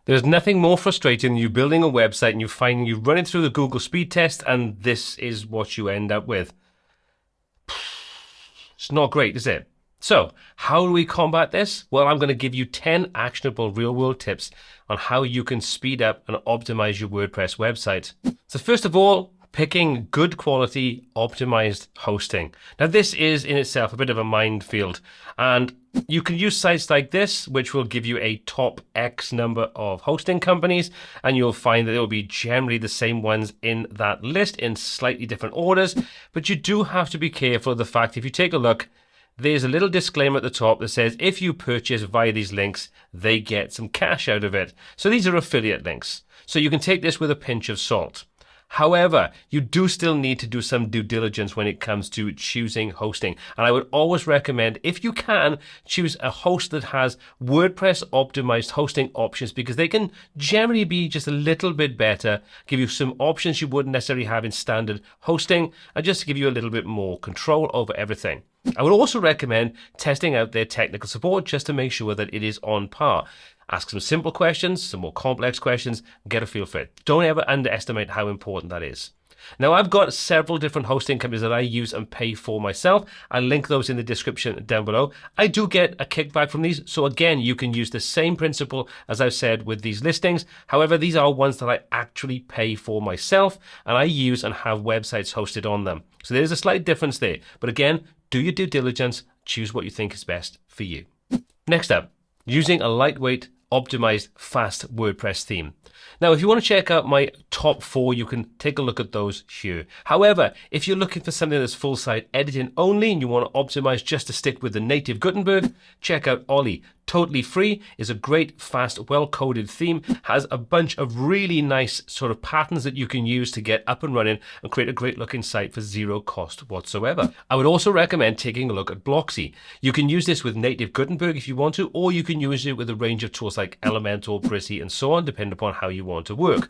There's nothing more frustrating than you building a website and you finding you run it through the Google speed test and this is what you end up with. It's not great, is it? So, how do we combat this? Well, I'm going to give you 10 actionable real-world tips on how you can speed up and optimize your WordPress website. So first of all, picking good quality optimized hosting. Now this is in itself a bit of a minefield, and you can use sites like this which will give you a top X number of hosting companies, and you'll find that it will be generally the same ones in that list in slightly different orders. But you do have to be careful of the fact, if you take a look, there's a little disclaimer at the top that says if you purchase via these links, they get some cash out of it. So these are affiliate links. So you can take this with a pinch of salt. However, you do still need to do some due diligence when it comes to choosing hosting. And I would always recommend, if you can, choose a host that has WordPress optimized hosting options, because they can generally be just a little bit better, give you some options you wouldn't necessarily have in standard hosting, and just to give you a little bit more control over everything. I would also recommend testing out their technical support just to make sure that it is on par. Ask some simple questions, some more complex questions, get a feel for it. Don't ever underestimate how important that is. Now, I've got several different hosting companies that I use and pay for myself. I'll link those in the description down below. I do get a kickback from these. So again, you can use the same principle as I've said with these listings. However, these are ones that I actually pay for myself and I use and have websites hosted on them. So there's a slight difference there. But again, do your due diligence, choose what you think is best for you. Next up, using a lightweight, optimized, fast WordPress theme. Now, if you want to check out my top 4, you can take a look at those here. However, if you're looking for something that's full site editing only and you want to optimize just to stick with the native Gutenberg, check out Ollie. Totally free, is a great, fast, well-coded theme, has a bunch of really nice sort of patterns that you can use to get up and running and create a great looking site for zero cost whatsoever. I would also recommend taking a look at Blocksy. You can use this with native Gutenberg if you want to, or you can use it with a range of tools like Elementor, Prissy, and so on, depending upon how you want to work.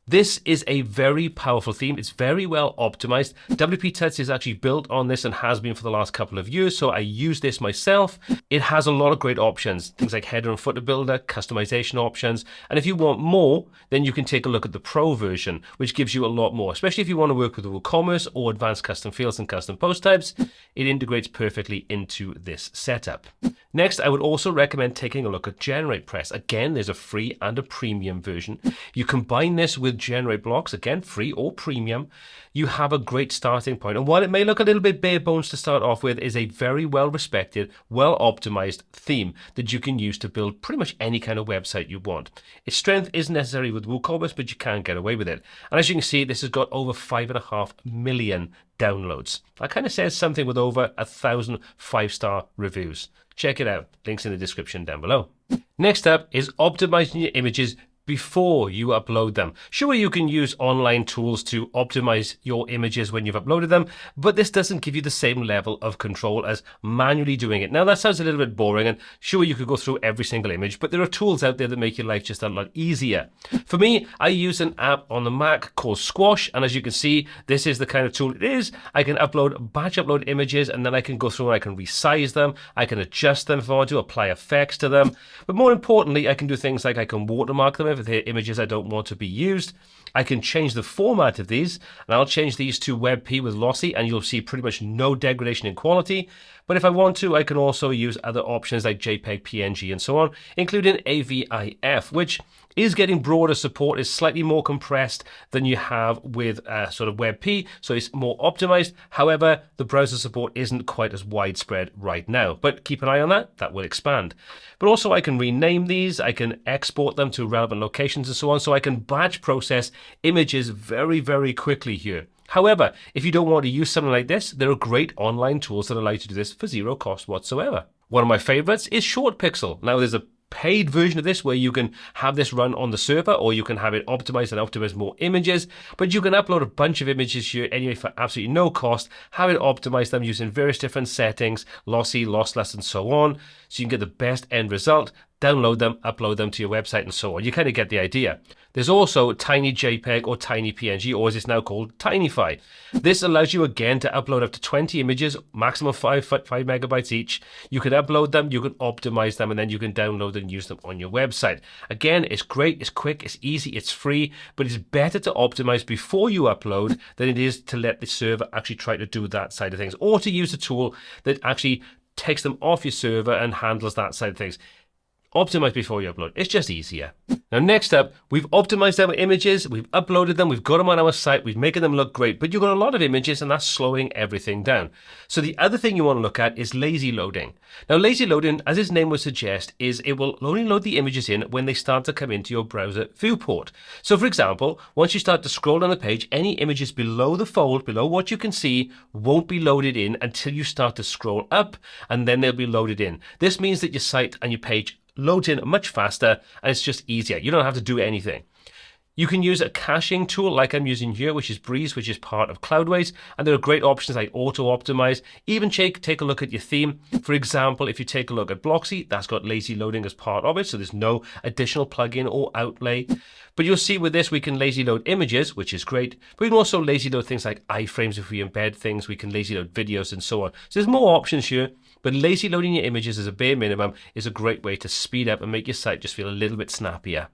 This is a very powerful theme. It's very well optimized. WPTuts is actually built on this and has been for the last couple of years, so I use this myself. It has a lot of great options, things like header and footer builder, customization options, and if you want more, then you can take a look at the Pro version, which gives you a lot more, especially if you want to work with WooCommerce or advanced custom fields and custom post types. It integrates perfectly into this setup. Next, I would also recommend taking a look at GeneratePress. Again, there's a free and a premium version. You combine this with Generate Blocks, again, free or premium. You have a great starting point. And while it may look a little bit bare bones to start off with, is a very well respected, well optimized theme that you can use to build pretty much any kind of website you want. Its strength isn't necessary with WooCommerce, but you can get away with it. And as you can see, this has got over 5.5 million downloads. That kind of says something with over 1,000 5-star reviews. Check it out. Links in the description down below. Next up is optimizing your images before you upload them. Sure, you can use online tools to optimize your images when you've uploaded them, but this doesn't give you the same level of control as manually doing it. Now, that sounds a little bit boring, and sure, you could go through every single image, but there are tools out there that make your life just a lot easier. For me, I use an app on the Mac called Squash, and as you can see, this is the kind of tool it is. I can batch upload images, and then I can go through and I can resize them, I can adjust them if I want to, apply effects to them, but more importantly, I can do things like I can watermark them if they're images I don't want to be used. I can change the format of these, and I'll change these to WebP with lossy, and you'll see pretty much no degradation in quality. But if I want to, I can also use other options like JPEG, PNG, and so on, including AVIF, which is getting broader support, is slightly more compressed than you have with sort of WebP, so it's more optimized. However, the browser support isn't quite as widespread right now, but keep an eye on that, that will expand. But also I can rename these, I can export them to relevant locations and so on, so I can batch process images very, very quickly here. However, if you don't want to use something like this, there are great online tools that allow you to do this for zero cost whatsoever. One of my favorites is ShortPixel. Now, there's a paid version of this where you can have this run on the server, or you can have it optimized and optimize more images, but you can upload a bunch of images here anyway for absolutely no cost, have it optimize them using various different settings, lossy, lossless, and so on, so you can get the best end result. download them, upload them to your website and so on. You kind of get the idea. There's also tiny JPEG or tiny PNG, or as it's now called, Tinify. This allows you again to upload up to 20 images, maximum 5 megabytes each. You can upload them, you can optimize them, and then you can download and use them on your website. Again, it's great, it's quick, it's easy, it's free, but it's better to optimize before you upload than it is to let the server actually try to do that side of things, or to use a tool that actually takes them off your server and handles that side of things. Optimize before you upload. It's just easier. Now, next up, we've optimized our images, we've uploaded them, we've got them on our site, we've making them look great, but you've got a lot of images and that's slowing everything down. So the other thing you want to look at is lazy loading. Now, lazy loading, as its name would suggest, is it will only load the images in when they start to come into your browser viewport. So for example, once you start to scroll down the page, any images below the fold, below what you can see, won't be loaded in until you start to scroll up, and then they'll be loaded in. This means that your site and your page loads in much faster and it's just easier. You don't have to do anything. You can use a caching tool like I'm using here, which is Breeze, which is part of Cloudways, and there are great options like auto-optimize. Even take a look at your theme. For example, if you take a look at Blocksy, that's got lazy loading as part of it, so there's no additional plugin or outlay. But you'll see with this, we can lazy load images, which is great, but we can also lazy load things like iframes if we embed things, we can lazy load videos and so on. So there's more options here, but lazy loading your images as a bare minimum is a great way to speed up and make your site just feel a little bit snappier.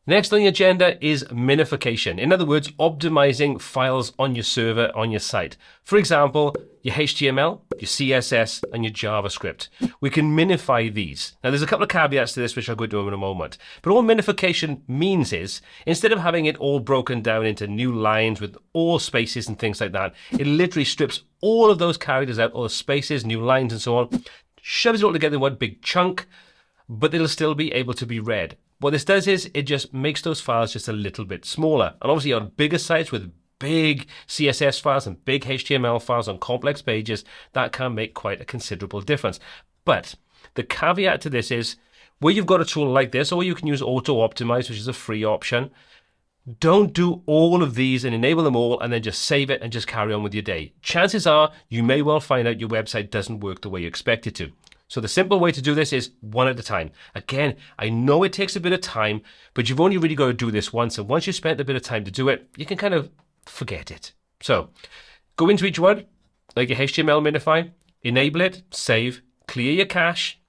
Next on the agenda is minification. In other words, optimizing files on your server, on your site. For example, your HTML, your CSS, and your JavaScript. We can minify these. Now, there's a couple of caveats to this, which I'll go into in a moment. But all minification means is, instead of having it all broken down into new lines with all spaces and things like that, it literally strips all of those characters out, all the spaces, new lines, and so on, shoves it all together in one big chunk, but it'll still be able to be read. What this does is it just makes those files just a little bit smaller. And obviously on bigger sites with big CSS files and big HTML files on complex pages, that can make quite a considerable difference. But the caveat to this is, where you've got a tool like this, or you can use auto-optimize, which is a free option, don't do all of these and enable them all and then just save it and just carry on with your day. Chances are you may well find out your website doesn't work the way you expect it to. So the simple way to do this is one at a time. Again, I know it takes a bit of time, but you've only really got to do this once. And once you've spent a bit of time to do it, you can kind of forget it. So go into each one, like your HTML minify, enable it, save, clear your cache.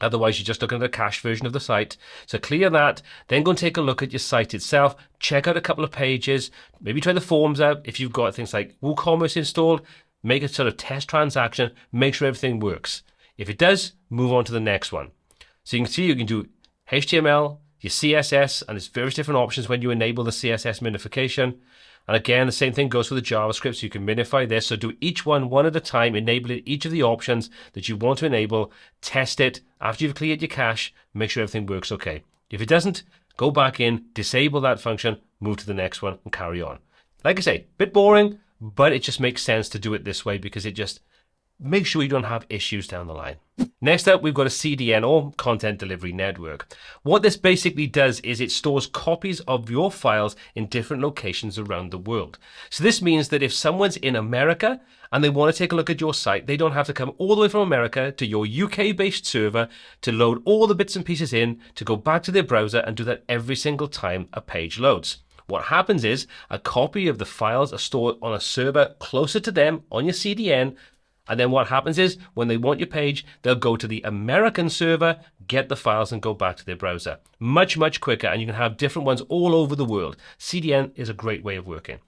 Otherwise, you're just looking at the cache version of the site. So clear that, then go and take a look at your site itself. Check out a couple of pages, maybe try the forms out. If you've got things like WooCommerce installed, make a sort of test transaction, make sure everything works. If it does, move on to the next one. So you can see you can do HTML, your CSS, and there's various different options when you enable the CSS minification. And again, the same thing goes for the JavaScript, so you can minify this. So do each one at a time, enable it, each of the options that you want to enable, test it. After you've cleared your cache, make sure everything works okay. If it doesn't, go back in, disable that function, move to the next one, and carry on. Like I say, bit boring, but it just makes sense to do it this way because it just make sure you don't have issues down the line. Next up, we've got a CDN or Content Delivery Network. What this basically does is it stores copies of your files in different locations around the world. So this means that if someone's in America and they want to take a look at your site, they don't have to come all the way from America to your UK-based server to load all the bits and pieces in, to go back to their browser and do that every single time a page loads. What happens is a copy of the files are stored on a server closer to them on your CDN. And then what happens is, when they want your page, they'll go to the American server, get the files, and go back to their browser. Much, much quicker, and you can have different ones all over the world. CDN is a great way of working.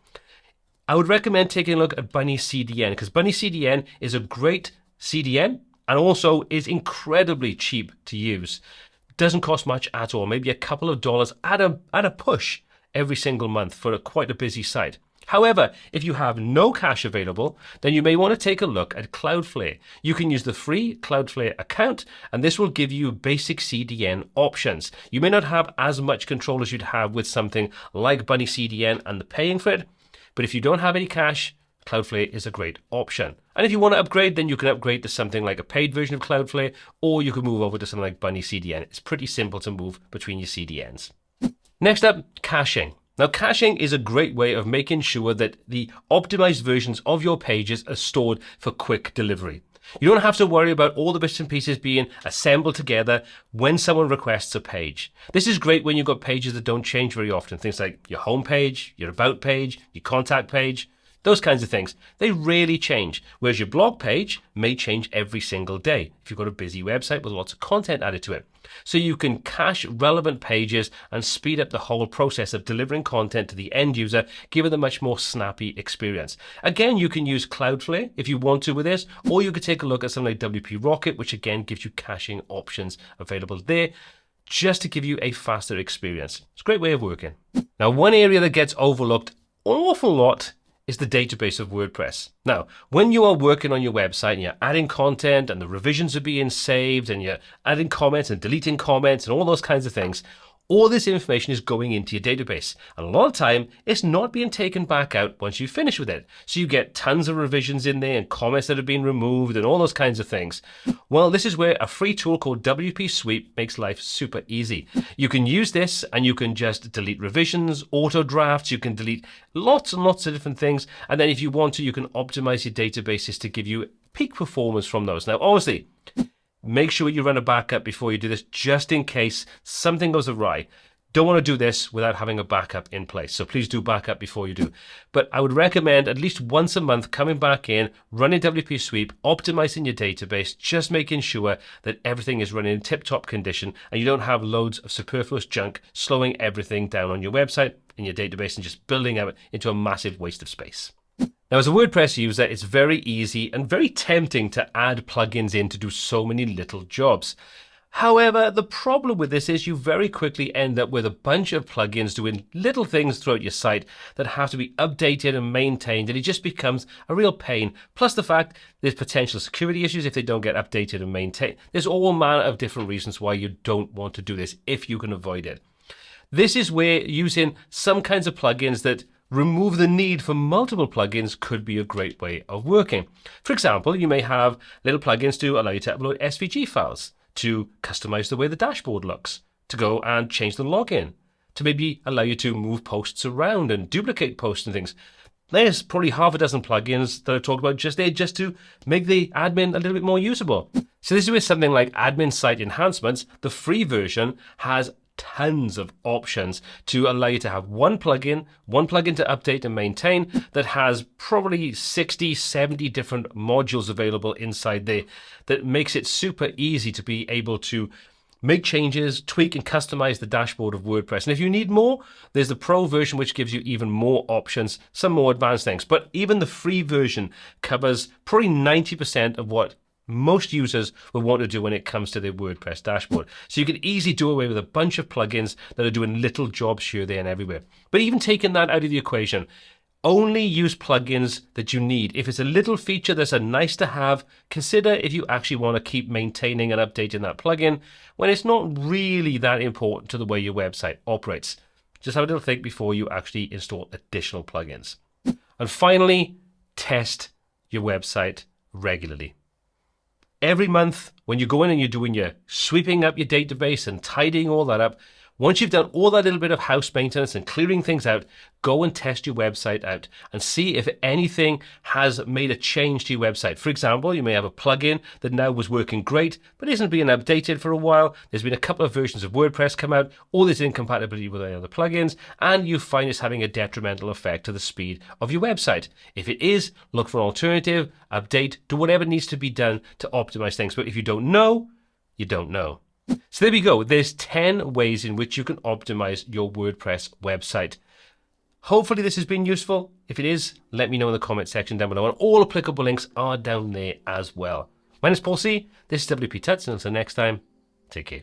I would recommend taking a look at Bunny CDN, because Bunny CDN is a great CDN, and also is incredibly cheap to use. Doesn't cost much at all, maybe a couple of dollars at a push every single month for quite a busy site. However, if you have no cache available, then you may want to take a look at Cloudflare. You can use the free Cloudflare account, and this will give you basic CDN options. You may not have as much control as you'd have with something like Bunny CDN and the paying for it, but if you don't have any cache, Cloudflare is a great option. And if you want to upgrade, then you can upgrade to something like a paid version of Cloudflare, or you can move over to something like Bunny CDN. It's pretty simple to move between your CDNs. Next up, caching. Now, caching is a great way of making sure that the optimized versions of your pages are stored for quick delivery. You don't have to worry about all the bits and pieces being assembled together when someone requests a page. This is great when you've got pages that don't change very often. Things like your home page, your about page, your contact page, those kinds of things. They rarely change, whereas your blog page may change every single day if you've got a busy website with lots of content added to it. So you can cache relevant pages and speed up the whole process of delivering content to the end user, giving them a much more snappy experience. Again, you can use Cloudflare if you want to with this, or you could take a look at something like WP Rocket, which again gives you caching options available there, just to give you a faster experience. It's a great way of working. Now, one area that gets overlooked an awful lot is the database of WordPress. Now, when you are working on your website and you're adding content and the revisions are being saved and you're adding comments and deleting comments and all those kinds of things, all this information is going into your database. And a lot of time, it's not being taken back out once you finish with it. So you get tons of revisions in there and comments that have been removed and all those kinds of things. Well, this is where a free tool called WP Sweep makes life super easy. You can use this and you can just delete revisions, auto drafts, you can delete lots and lots of different things. And then if you want to, you can optimize your databases to give you peak performance from those. Now, obviously, make sure you run a backup before you do this, just in case something goes awry. Don't want to do this without having a backup in place. So please do backup before you do. But I would recommend at least once a month coming back in, running WP Sweep, optimizing your database, just making sure that everything is running in tip-top condition and you don't have loads of superfluous junk slowing everything down on your website and your database and just building out into a massive waste of space. Now, as a WordPress user, it's very easy and very tempting to add plugins in to do so many little jobs. However, the problem with this is you very quickly end up with a bunch of plugins doing little things throughout your site that have to be updated and maintained, and it just becomes a real pain. Plus the fact there's potential security issues if they don't get updated and maintained. There's all manner of different reasons why you don't want to do this if you can avoid it. This is where using some kinds of plugins that remove the need for multiple plugins could be a great way of working. For example, you may have little plugins to allow you to upload SVG files, to customize the way the dashboard looks, to go and change the login, to maybe allow you to move posts around and duplicate posts and things. There's probably half a dozen plugins that I talked about just there just to make the admin a little bit more usable. So this is where something like admin site enhancements, the free version, has tons of options to allow you to have one plugin to update and maintain that has probably 60, 70 different modules available inside there that makes it super easy to be able to make changes, tweak and customize the dashboard of WordPress. And if you need more, there's the pro version, which gives you even more options, some more advanced things. But even the free version covers probably 90% of what most users will want to do when it comes to their WordPress dashboard. So you can easily do away with a bunch of plugins that are doing little jobs here, there, and everywhere. But even taking that out of the equation, only use plugins that you need. If it's a little feature that's a nice to have, consider if you actually want to keep maintaining and updating that plugin when it's not really that important to the way your website operates. Just have a little think before you actually install additional plugins. And finally, test your website regularly. Every month, when you go in and you're doing your sweeping up your database and tidying all that up, once you've done all that little bit of house maintenance and clearing things out, go and test your website out and see if anything has made a change to your website. For example, you may have a plugin that now was working great, but isn't being updated for a while. There's been a couple of versions of WordPress come out, all this incompatibility with the other plugins, and you find it's having a detrimental effect to the speed of your website. If it is, look for an alternative, update, do whatever needs to be done to optimize things. But if you don't know, you don't know. So there we go. There's 10 ways in which you can optimize your WordPress website. Hopefully this has been useful. If it is, let me know in the comment section down below, and all applicable links are down there as well. My name is Paul C. This is WPTuts, and until next time, take care.